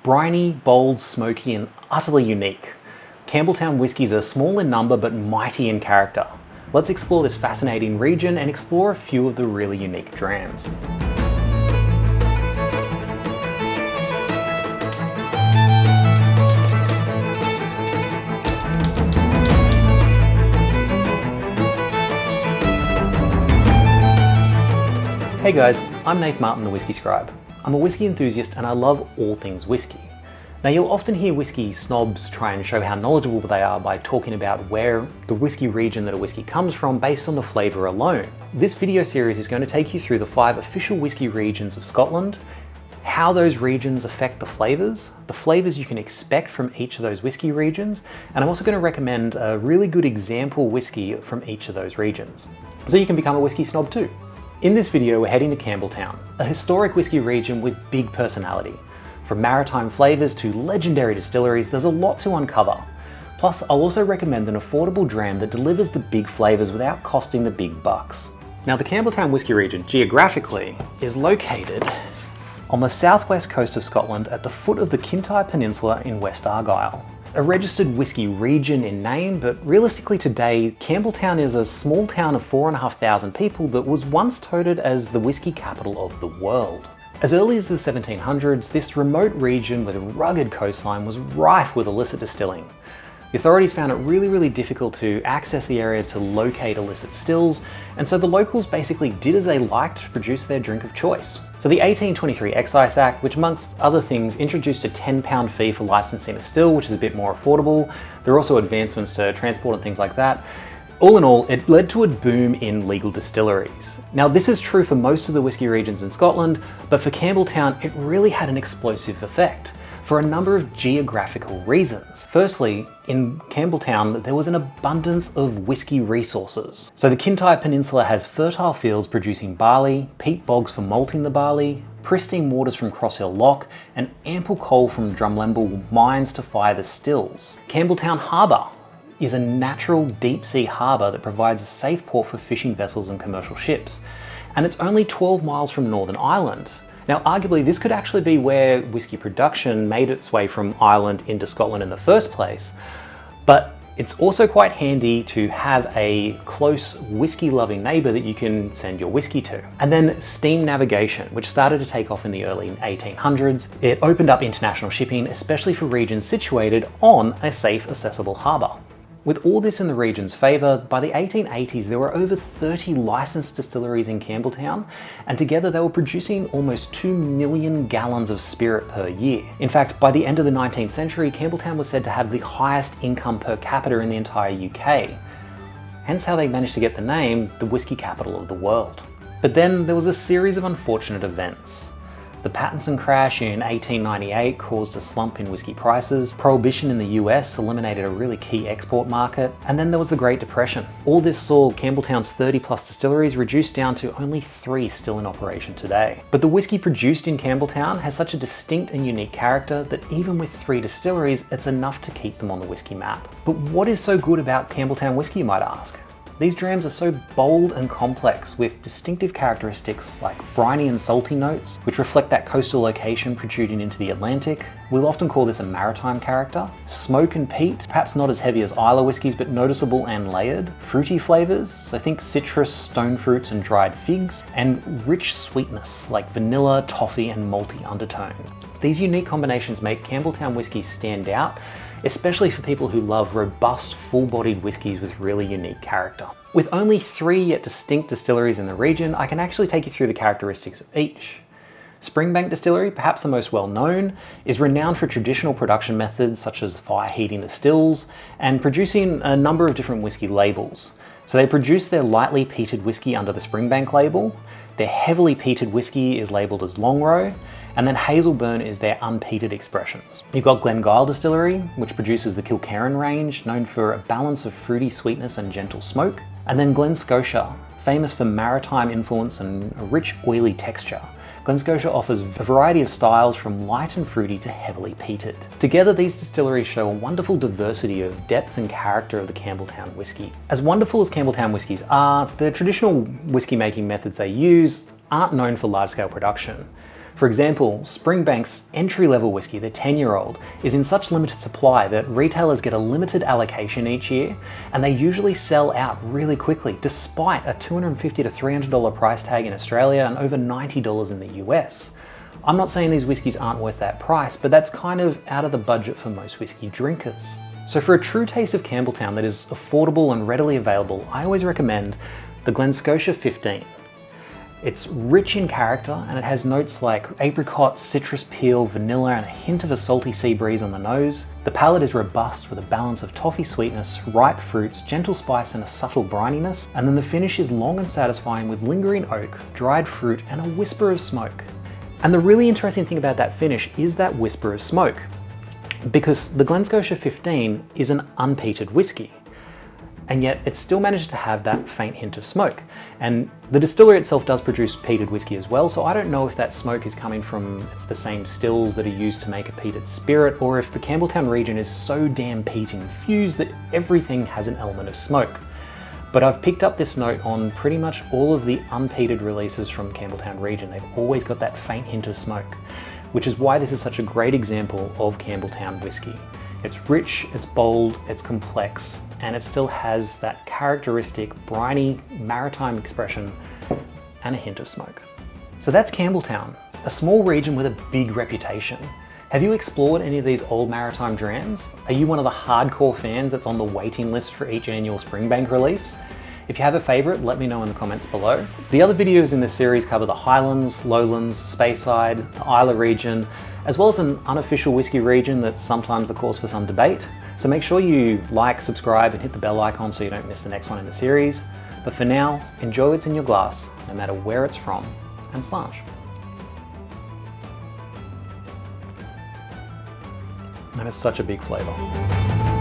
Briny, bold, smoky, and utterly unique, Campbelltown whiskies are small in number but mighty in character. Let's explore this fascinating region and explore a few of the really unique drams. Hey guys, I'm Nath Martin, the Whiskey Scribe. I'm a whiskey enthusiast and I love all things whiskey. Now you'll often hear whiskey snobs try and show how knowledgeable they are by talking about where the whiskey region that a whiskey comes from based on the flavour alone. This video series is going to take you through the 5 official whiskey regions of Scotland, how those regions affect the flavours you can expect from each of those whiskey regions, and I'm also going to recommend a really good example whiskey from each of those regions, so you can become a whiskey snob too. In this video, we're heading to Campbelltown, a historic whiskey region with big personality. From maritime flavours to legendary distilleries, there's a lot to uncover. Plus, I'll also recommend an affordable dram that delivers the big flavours without costing the big bucks. Now, the Campbelltown whiskey region, geographically, is located on the southwest coast of Scotland at the foot of the Kintyre Peninsula in West Argyll. A registered whiskey region in name, but realistically today, Campbelltown is a small town of 4,500 people that was once touted as the whiskey capital of the world. As early as the 1700s, this remote region with a rugged coastline was rife with illicit distilling. The authorities found it really difficult to access the area to locate illicit stills, and so the locals basically did as they liked to produce their drink of choice. So the 1823 Excise Act, which amongst other things introduced a £10 fee for licensing a still, which is a bit more affordable. There are also advancements to transport and things like that. All in all, it led to a boom in legal distilleries. Now this is true for most of the whiskey regions in Scotland, but for Campbelltown it really had an explosive effect for a number of geographical reasons. Firstly, in Campbelltown there was an abundance of whiskey resources. So the Kintyre Peninsula has fertile fields producing barley, peat bogs for malting the barley, pristine waters from Crosshill Loch, and ample coal from Drumlemble mines to fire the stills. Campbelltown Harbour is a natural deep sea harbour that provides a safe port for fishing vessels and commercial ships. And it's only 12 miles from Northern Ireland. Now arguably this could actually be where whiskey production made its way from Ireland into Scotland in the first place, but it's also quite handy to have a close whiskey loving neighbour that you can send your whiskey to. And then steam navigation, which started to take off in the early 1800s. It opened up international shipping, especially for regions situated on a safe, accessible harbour. With all this in the region's favour, by the 1880s there were over 30 licensed distilleries in Campbelltown, and together they were producing almost 2 million gallons of spirit per year. In fact, by the end of the 19th century, Campbelltown was said to have the highest income per capita in the entire UK. Hence how they managed to get the name, the whiskey capital of the world. But then there was a series of unfortunate events. The Pattinson crash in 1898 caused a slump in whiskey prices, Prohibition in the US eliminated a really key export market, and then there was the Great Depression. All this saw Campbelltown's 30+ distilleries reduced down to only 3 still in operation today. But the whiskey produced in Campbelltown has such a distinct and unique character that even with 3 distilleries, it's enough to keep them on the whiskey map. But what is so good about Campbelltown whiskey, you might ask? These drams are so bold and complex with distinctive characteristics like briny and salty notes, which reflect that coastal location protruding into the Atlantic. We'll often call this a maritime character. Smoke and peat, perhaps not as heavy as Islay whiskies, but noticeable and layered. Fruity flavours, so think citrus, stone fruits and dried figs. And rich sweetness like vanilla, toffee and malty undertones. These unique combinations make Campbelltown whiskies stand out, especially for people who love robust, full-bodied whiskies with really unique character. With only 3 yet distinct distilleries in the region, I can actually take you through the characteristics of each. Springbank Distillery, perhaps the most well-known, is renowned for traditional production methods such as fire heating the stills and producing a number of different whiskey labels. So they produce their lightly peated whiskey under the Springbank label, their heavily peated whiskey is labelled as Longrow, and then Hazelburn is their unpeated expressions. You've got Glengyle Distillery, which produces the Kilkerran range, known for a balance of fruity sweetness and gentle smoke. And then Glen Scotia, famous for maritime influence and a rich oily texture. Glen Scotia offers a variety of styles from light and fruity to heavily peated. Together these distilleries show a wonderful diversity of depth and character of the Campbelltown whiskey. As wonderful as Campbelltown whiskies are, the traditional whiskey making methods they use aren't known for large scale production. For example, Springbank's entry-level whiskey, the 10-year-old, is in such limited supply that retailers get a limited allocation each year, and they usually sell out really quickly, despite a $250 to $300 price tag in Australia and over $90 in the US. I'm not saying these whiskies aren't worth that price, but that's kind of out of the budget for most whiskey drinkers. So for a true taste of Campbelltown that is affordable and readily available, I always recommend the Glen Scotia 15. It's rich in character and it has notes like apricot, citrus peel, vanilla, and a hint of a salty sea breeze on the nose. The palate is robust with a balance of toffee sweetness, ripe fruits, gentle spice, and a subtle brininess. And then the finish is long and satisfying with lingering oak, dried fruit, and a whisper of smoke. And the really interesting thing about that finish is that whisper of smoke, because the Glen Scotia 15 is an unpeated whiskey, and yet it still managed to have that faint hint of smoke. And the distillery itself does produce peated whiskey as well, so I don't know if that smoke is coming from the same stills that are used to make a peated spirit, or if the Campbelltown region is so damn peat infused that everything has an element of smoke. But I've picked up this note on pretty much all of the unpeated releases from Campbelltown region. They've always got that faint hint of smoke, which is why this is such a great example of Campbelltown whiskey. It's rich, it's bold, it's complex, and it still has that characteristic briny maritime expression and a hint of smoke. So that's Campbelltown, a small region with a big reputation. Have you explored any of these old maritime drams? Are you one of the hardcore fans that's on the waiting list for each annual Springbank release? If you have a favourite, let me know in the comments below. The other videos in this series cover the Highlands, Lowlands, Speyside, the Islay region, as well as an unofficial whiskey region that's sometimes a cause for some debate. So make sure you like, subscribe, and hit the bell icon so you don't miss the next one in the series. But for now, enjoy what's in your glass, no matter where it's from, and slange. And it's such a big flavour.